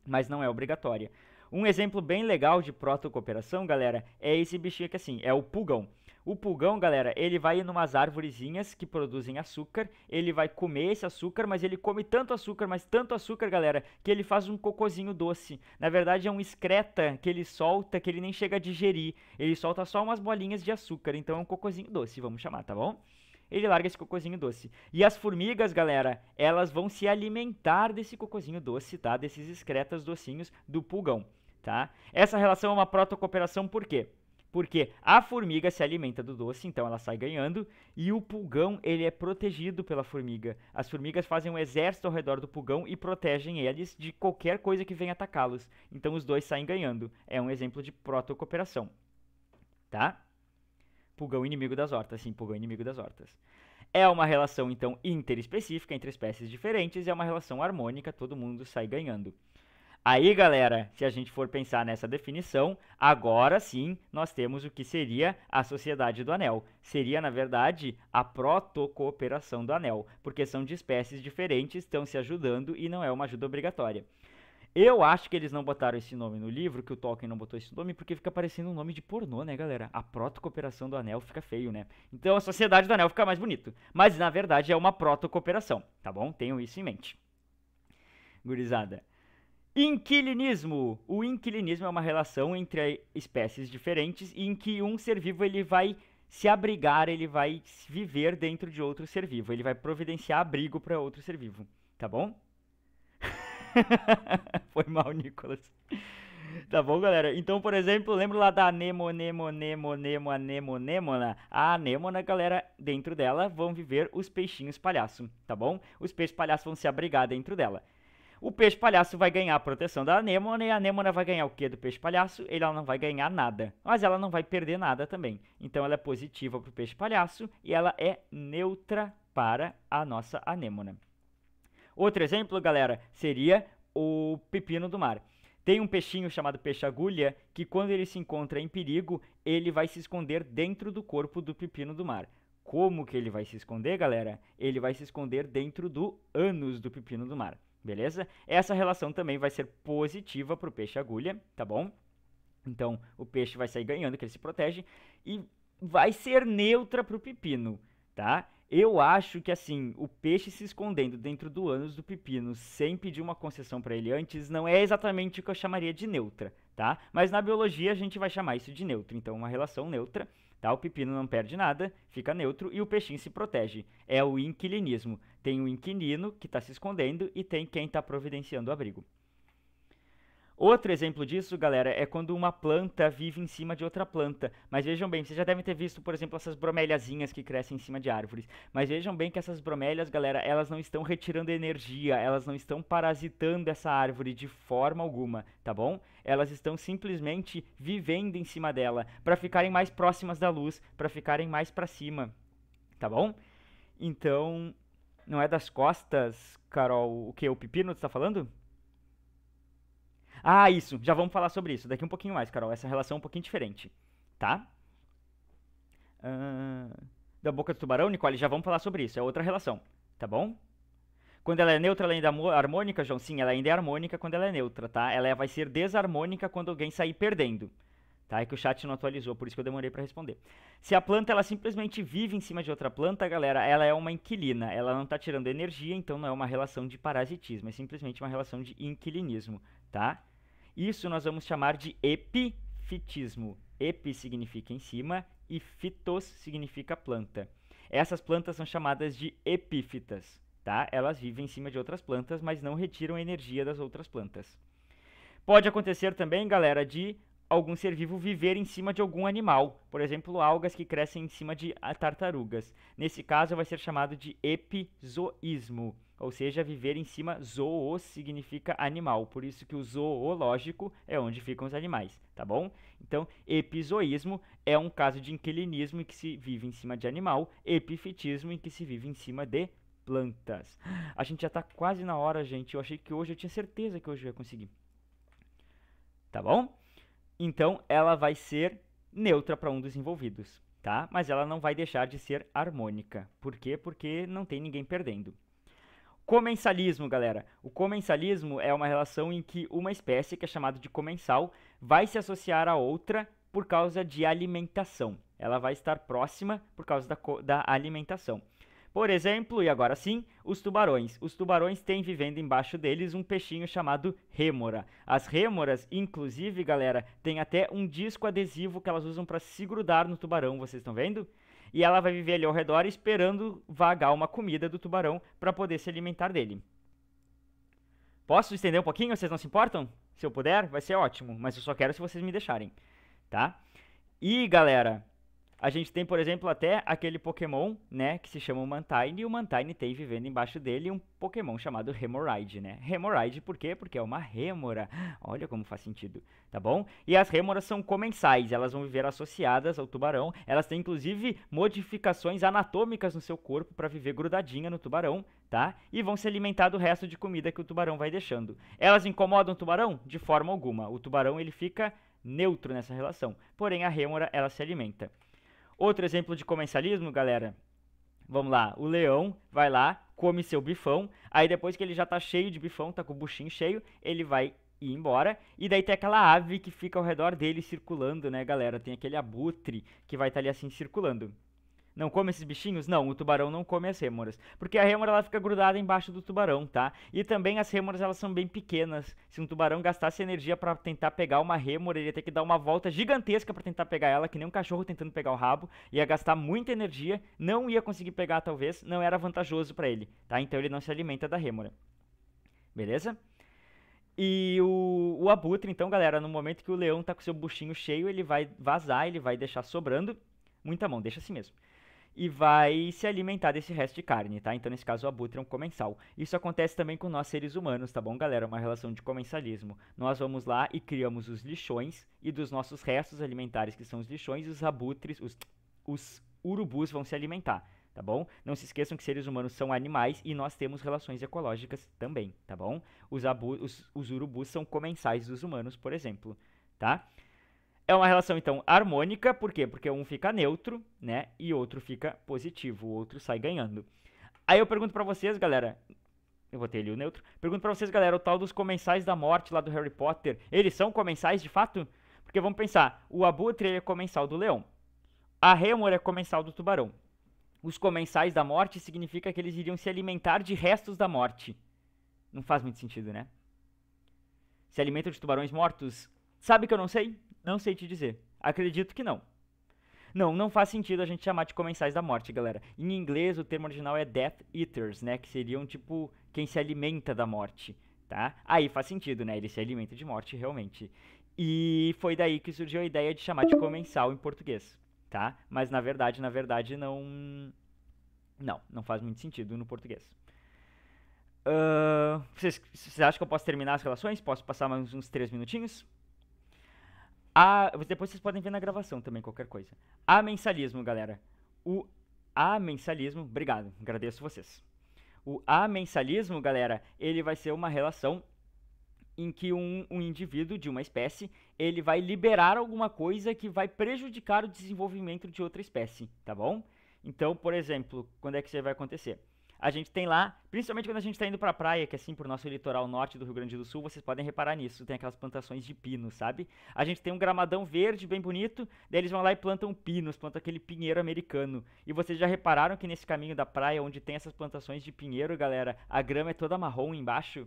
Mas não é obrigatória. Um exemplo bem legal de protocooperação, galera, é esse bichinho aqui assim, é o pulgão. O pulgão, galera, ele vai em umas árvorezinhas que produzem açúcar, ele vai comer esse açúcar, mas ele come tanto açúcar, mas tanto açúcar, galera, que ele faz um cocôzinho doce. Na verdade, é um excreta que ele solta, que ele nem chega a digerir. Ele solta só umas bolinhas de açúcar, então é um cocôzinho doce, vamos chamar, tá bom? Ele larga esse cocôzinho doce. E as formigas, galera, elas vão se alimentar desse cocôzinho doce, tá? Desses excretas docinhos do pulgão, tá? Essa relação é uma protocooperação por quê? Porque a formiga se alimenta do doce, então ela sai ganhando, e o pulgão, ele é protegido pela formiga. As formigas fazem um exército ao redor do pulgão e protegem eles de qualquer coisa que venha atacá-los. Então os dois saem ganhando. É um exemplo de protocooperação, tá? Pulgão inimigo das hortas, sim, pulgão inimigo das hortas. É uma relação, então, interespecífica entre espécies diferentes e é uma relação harmônica, todo mundo sai ganhando. Aí, galera, se a gente for pensar nessa definição, agora sim nós temos o que seria a Sociedade do Anel. Seria, na verdade, a protocooperação do Anel, porque são de espécies diferentes, estão se ajudando e não é uma ajuda obrigatória. Eu acho que eles não botaram esse nome no livro, que o Tolkien não botou esse nome, porque fica parecendo um nome de pornô, né, galera? A protocooperação do Anel fica feio, né? Então a Sociedade do Anel fica mais bonito. Mas na verdade é uma protocooperação, tá bom? Tenham isso em mente. Gurizada. Inquilinismo. O inquilinismo é uma relação entre espécies diferentes em que um ser vivo ele vai se abrigar, ele vai viver dentro de outro ser vivo. Ele vai providenciar abrigo para outro ser vivo, tá bom? Foi mal, Nicolas. Tá bom, galera? Então, por exemplo, lembra lá da anemona? A anêmona, galera, dentro dela vão viver os peixinhos palhaço, tá bom? Os peixes palhaço vão se abrigar dentro dela. O peixe palhaço vai ganhar a proteção da anêmona e a anêmona vai ganhar o que do peixe palhaço? Ela não vai ganhar nada, mas ela não vai perder nada também. Então ela é positiva para o peixe palhaço e ela é neutra para a nossa anêmona. Outro exemplo, galera, seria o pepino do mar. Tem um peixinho chamado peixe-agulha que quando ele se encontra em perigo, ele vai se esconder dentro do corpo do pepino do mar. Como que ele vai se esconder, galera? Ele vai se esconder dentro do ânus do pepino do mar, beleza? Essa relação também vai ser positiva para o peixe-agulha, tá bom? Então, o peixe vai sair ganhando, que ele se protege, e vai ser neutra para o pepino, tá? Eu acho que, assim, o peixe se escondendo dentro do ânus do pepino sem pedir uma concessão para ele antes não é exatamente o que eu chamaria de neutra, tá? Mas na biologia a gente vai chamar isso de neutro, então uma relação neutra, tá? O pepino não perde nada, fica neutro e o peixinho se protege. É o inquilinismo. Tem o inquilino que está se escondendo e tem quem está providenciando o abrigo. Outro exemplo disso, galera, é quando uma planta vive em cima de outra planta. Mas vejam bem, vocês já devem ter visto, por exemplo, essas broméliazinhas que crescem em cima de árvores. Mas vejam bem que essas bromélias, galera, elas não estão retirando energia, elas não estão parasitando essa árvore de forma alguma, tá bom? Elas estão simplesmente vivendo em cima dela, para ficarem mais próximas da luz, para ficarem mais para cima, tá bom? Então, não é das costas, Carol, o que? O pepino você tá falando? Ah, isso. Já vamos falar sobre isso daqui um pouquinho mais, Carol. Essa relação é um pouquinho diferente, tá? Ah, da boca do tubarão, Nicole, já vamos falar sobre isso. É outra relação, tá bom? Quando ela é neutra, ela ainda é harmônica, João? Sim, ela ainda é harmônica quando ela é neutra, tá? Ela vai ser desarmônica quando alguém sair perdendo. Tá? É que o chat não atualizou, por isso que eu demorei para responder. Se a planta ela simplesmente vive em cima de outra planta, galera, ela é uma inquilina. Ela não está tirando energia, então não é uma relação de parasitismo, é simplesmente uma relação de inquilinismo, tá? Isso nós vamos chamar de epifitismo. Epi significa em cima e fitos significa planta. Essas plantas são chamadas de epífitas, tá? Elas vivem em cima de outras plantas, mas não retiram energia das outras plantas. Pode acontecer também, galera, de algum ser vivo viver em cima de algum animal. Por exemplo, algas que crescem em cima de tartarugas. Nesse caso, vai ser chamado de epizoísmo. Ou seja, viver em cima, zoos significa animal. Por isso que o zoológico é onde ficam os animais, tá bom? Então, epizoísmo é um caso de inquilinismo em que se vive em cima de animal. Epifitismo em que se vive em cima de plantas. A gente já está quase na hora, gente. Eu achei que hoje, eu tinha certeza que hoje eu ia conseguir. Tá bom? Então, ela vai ser neutra para um dos envolvidos, tá? Mas ela não vai deixar de ser harmônica. Por quê? Porque não tem ninguém perdendo. Comensalismo, galera. O comensalismo é uma relação em que uma espécie, que é chamada de comensal, vai se associar a outra por causa de alimentação. Ela vai estar próxima por causa da alimentação. Por exemplo, e agora sim, os tubarões. Os tubarões têm vivendo embaixo deles um peixinho chamado rêmora. As rêmoras, inclusive, galera, tem até um disco adesivo que elas usam para se grudar no tubarão, vocês estão vendo? E ela vai viver ali ao redor esperando vagar uma comida do tubarão para poder se alimentar dele. Posso estender um pouquinho? Vocês não se importam? Se eu puder, vai ser ótimo, mas eu só quero se vocês me deixarem, tá? E, galera, a gente tem, por exemplo, até aquele Pokémon, né, que se chama o Mantine, e o Mantine tem vivendo embaixo dele um Pokémon chamado Hemorrhide, né? Hemorrhide por quê? Porque é uma rêmora. Olha como faz sentido, tá bom? E as rêmoras são comensais, elas vão viver associadas ao tubarão, elas têm inclusive modificações anatômicas no seu corpo para viver grudadinha no tubarão, tá? E vão se alimentar do resto de comida que o tubarão vai deixando. Elas incomodam o tubarão? De forma alguma. O tubarão, ele fica neutro nessa relação, porém a rêmora, ela se alimenta. Outro exemplo de comensalismo, galera, vamos lá, o leão vai lá, come seu bifão, aí depois que ele já tá cheio de bifão, tá com o buchinho cheio, ele vai ir embora, e daí tem aquela ave que fica ao redor dele circulando, né, galera, tem aquele abutre que vai estar ali assim circulando. Não come esses bichinhos? Não, o tubarão não come as rêmoras. Porque a rêmora ela fica grudada embaixo do tubarão, tá? E também as rêmoras elas são bem pequenas. Se um tubarão gastasse energia para tentar pegar uma rêmora, ele ia ter que dar uma volta gigantesca para tentar pegar ela, que nem um cachorro tentando pegar o rabo. Ia gastar muita energia, não ia conseguir pegar talvez, não era vantajoso para ele, tá? Então ele não se alimenta da rêmora. Beleza? E o abutre, então, galera, no momento que o leão tá com seu buchinho cheio, ele vai vazar, ele vai deixar sobrando muita mão, deixa assim mesmo. E vai se alimentar desse resto de carne, tá? Então, nesse caso, o abutre é um comensal. Isso acontece também com nós seres humanos, tá bom, galera? Uma relação de comensalismo. Nós vamos lá e criamos os lixões, e dos nossos restos alimentares, que são os lixões, os abutres, os urubus vão se alimentar, tá bom? Não se esqueçam que seres humanos são animais e nós temos relações ecológicas também, tá bom? Os urubus são comensais dos humanos, por exemplo, tá? É uma relação, então, harmônica, por quê? Porque um fica neutro, né, e outro fica positivo, o outro sai ganhando. Aí eu pergunto pra vocês, galera, eu botei ali o neutro, pergunto pra vocês, galera, o tal dos comensais da morte lá do Harry Potter, eles são comensais de fato? Porque vamos pensar, o abutre ele é comensal do leão, a rêmora é comensal do tubarão. Os comensais da morte significa que eles iriam se alimentar de restos da morte. Não faz muito sentido, né? Se alimentam de tubarões mortos? Sabe que eu não sei? Não sei te dizer. Acredito que não. Não, não faz sentido a gente chamar de comensais da morte, galera. Em inglês, o termo original é Death Eaters, né? Que seriam, tipo, quem se alimenta da morte, tá? Aí faz sentido, né? Ele se alimenta de morte, realmente. E foi daí que surgiu a ideia de chamar de comensal em português, tá? Mas na verdade, não... Não faz muito sentido no português. Vocês acham que eu posso terminar as relações? Posso passar mais uns 3 minutinhos? Depois vocês podem ver na gravação também, qualquer coisa. Amensalismo, galera. O amensalismo, obrigado, agradeço vocês. O amensalismo, galera, ele vai ser uma relação em que um indivíduo de uma espécie, ele vai liberar alguma coisa que vai prejudicar o desenvolvimento de outra espécie, tá bom? Então, por exemplo, quando é que isso vai acontecer? A gente tem lá, principalmente quando a gente está indo para a praia, que é assim, pro nosso litoral norte do Rio Grande do Sul, vocês podem reparar nisso, tem aquelas plantações de pino, sabe? A gente tem um gramadão verde bem bonito, daí eles vão lá e plantam pinos, plantam aquele pinheiro americano. E vocês já repararam que nesse caminho da praia, onde tem essas plantações de pinheiro, galera, a grama é toda marrom embaixo?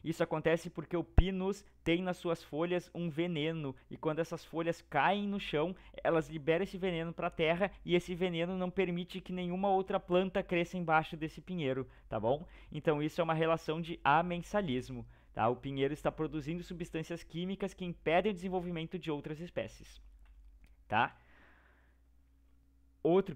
Isso acontece porque o pinus tem nas suas folhas um veneno, e quando essas folhas caem no chão, elas liberam esse veneno para a terra, e esse veneno não permite que nenhuma outra planta cresça embaixo desse pinheiro, tá bom? Então isso é uma relação de amensalismo, tá? O pinheiro está produzindo substâncias químicas que impedem o desenvolvimento de outras espécies, tá?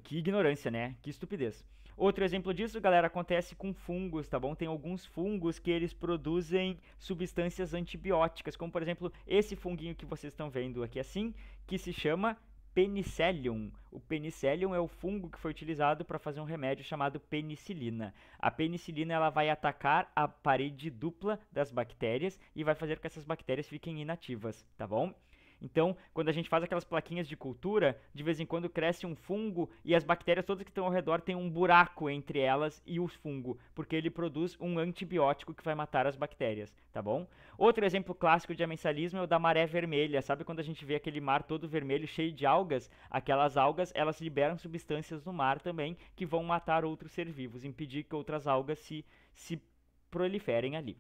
Que ignorância, né? Que estupidez. Outro exemplo disso, galera, acontece com fungos, tá bom? Tem alguns fungos que eles produzem substâncias antibióticas, como por exemplo esse funguinho que vocês estão vendo aqui assim, que se chama Penicillium. O Penicillium é o fungo que foi utilizado para fazer um remédio chamado penicilina. A penicilina ela vai atacar a parede dupla das bactérias e vai fazer com que essas bactérias fiquem inativas, tá bom? Então, quando a gente faz aquelas plaquinhas de cultura, de vez em quando cresce um fungo e as bactérias todas que estão ao redor têm um buraco entre elas e o fungo, porque ele produz um antibiótico que vai matar as bactérias, tá bom? Outro exemplo clássico de amensalismo é o da maré vermelha. Sabe quando a gente vê aquele mar todo vermelho cheio de algas? Aquelas algas, elas liberam substâncias no mar também que vão matar outros seres vivos, impedir que outras algas se proliferem ali,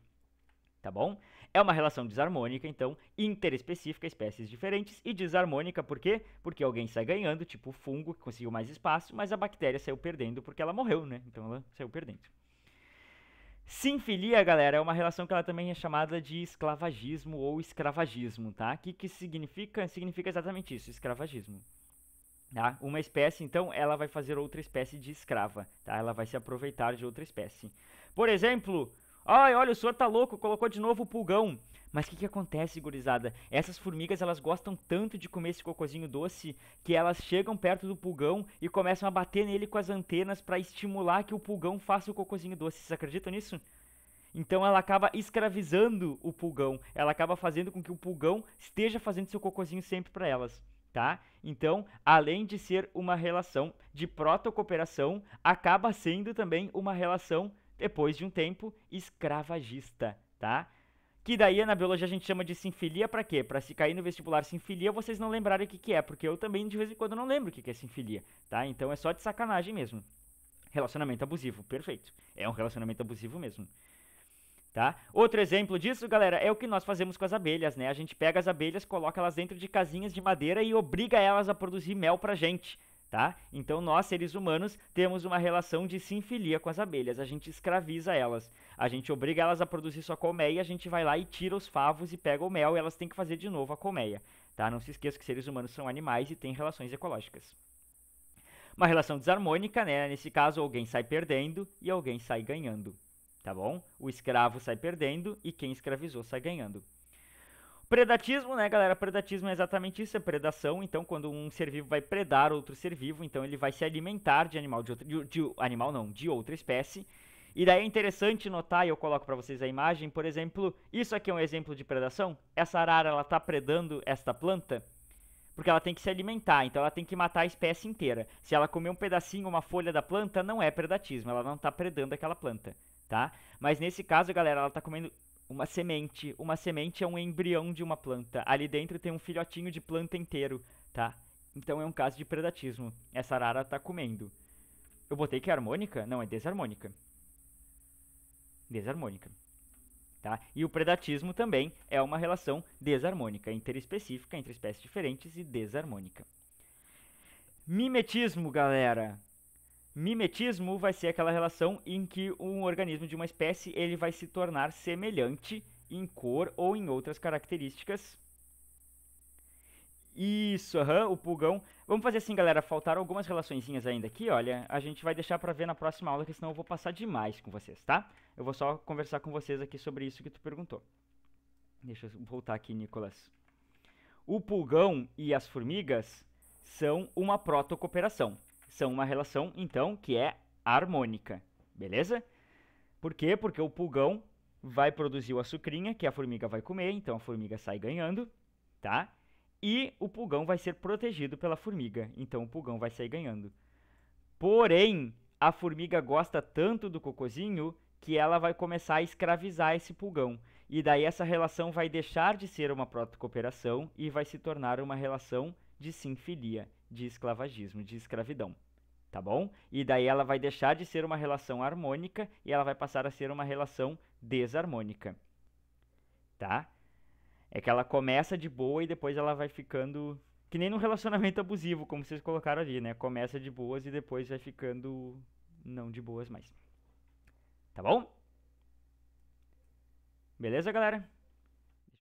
tá bom? É uma relação desarmônica, então, interespecífica, espécies diferentes, e desarmônica, por quê? Porque alguém sai ganhando, tipo o fungo, que conseguiu mais espaço, mas a bactéria saiu perdendo porque ela morreu, né? Então ela saiu perdendo. Sinfilia, galera, é uma relação que ela também é chamada de esclavagismo ou escravagismo, tá? O que significa? Significa exatamente isso, escravagismo. Tá? Uma espécie, então, ela vai fazer outra espécie de escrava, tá? Ela vai se aproveitar de outra espécie. Por exemplo... Ai, olha, o senhor tá louco, colocou de novo o pulgão. Mas o que acontece, gurizada? Essas formigas, elas gostam tanto de comer esse cocôzinho doce que elas chegam perto do pulgão e começam a bater nele com as antenas para estimular que o pulgão faça o cocôzinho doce. Vocês acreditam nisso? Então ela acaba escravizando o pulgão. Ela acaba fazendo com que o pulgão esteja fazendo seu cocôzinho sempre para elas, tá? Então, além de ser uma relação de protocooperação, acaba sendo também uma relação depois de um tempo, escravagista, tá? Que daí na biologia a gente chama de sinfilia pra quê? Pra se cair no vestibular sinfilia, vocês não lembrarem o que é, porque eu também de vez em quando não lembro o que é sinfilia, tá? Então é só de sacanagem mesmo. Relacionamento abusivo, perfeito. É um relacionamento abusivo mesmo, tá? Outro exemplo disso, galera, é o que nós fazemos com as abelhas, né? A gente pega as abelhas, coloca elas dentro de casinhas de madeira e obriga elas a produzir mel pra gente. Tá? Então nós, seres humanos, temos uma relação de sinfilia com as abelhas. A gente escraviza elas. A gente obriga elas a produzir sua colmeia, a gente vai lá e tira os favos e pega o mel e elas têm que fazer de novo a colmeia. Tá? Não se esqueça que seres humanos são animais e têm relações ecológicas. Uma relação desarmônica, né? Nesse caso, alguém sai perdendo e alguém sai ganhando. Tá bom? O escravo sai perdendo e quem escravizou sai ganhando. Predatismo, né, galera? Predatismo é exatamente isso, é predação. Então, quando um ser vivo vai predar outro ser vivo, então ele vai se alimentar de animal de outra espécie. E daí é interessante notar, e eu coloco para vocês a imagem, por exemplo, isso aqui é um exemplo de predação. Essa arara, ela tá predando esta planta. Porque ela tem que se alimentar, então ela tem que matar a espécie inteira. Se ela comer um pedacinho, uma folha da planta, não é predatismo, ela não está predando aquela planta, tá? Mas nesse caso, galera, ela está comendo uma semente. Uma semente é um embrião de uma planta. Ali dentro tem um filhotinho de planta inteiro, tá? Então é um caso de predatismo. Essa arara está comendo. Eu botei que é harmônica? Não, é desarmônica. Desarmônica. Tá? E o predatismo também é uma relação desarmônica, interespecífica entre espécies diferentes e desarmônica. Mimetismo, galera. Mimetismo vai ser aquela relação em que um organismo de uma espécie ele vai se tornar semelhante em cor ou em outras características. Isso, o pulgão. Vamos fazer assim, galera, faltaram algumas relaçõezinhas ainda aqui, olha. A gente vai deixar pra ver na próxima aula, que senão eu vou passar demais com vocês, tá? Eu vou só conversar com vocês aqui sobre isso que tu perguntou. Deixa eu voltar aqui, Nicolas. O pulgão e as formigas são uma protocooperação. São uma relação, então, que é harmônica, beleza? Por quê? Porque o pulgão vai produzir o açucrinha, que a formiga vai comer, então a formiga sai ganhando, tá? E o pulgão vai ser protegido pela formiga, então o pulgão vai sair ganhando. Porém, a formiga gosta tanto do cocôzinho que ela vai começar a escravizar esse pulgão. E daí essa relação vai deixar de ser uma protocooperação e vai se tornar uma relação de sinfilia, de esclavagismo, de escravidão. Tá bom? E daí ela vai deixar de ser uma relação harmônica e ela vai passar a ser uma relação desarmônica. Tá? É que ela começa de boa e depois ela vai ficando. Que nem num relacionamento abusivo, como vocês colocaram ali, né? Começa de boas e depois vai ficando não de boas mais. Tá bom? Beleza, galera?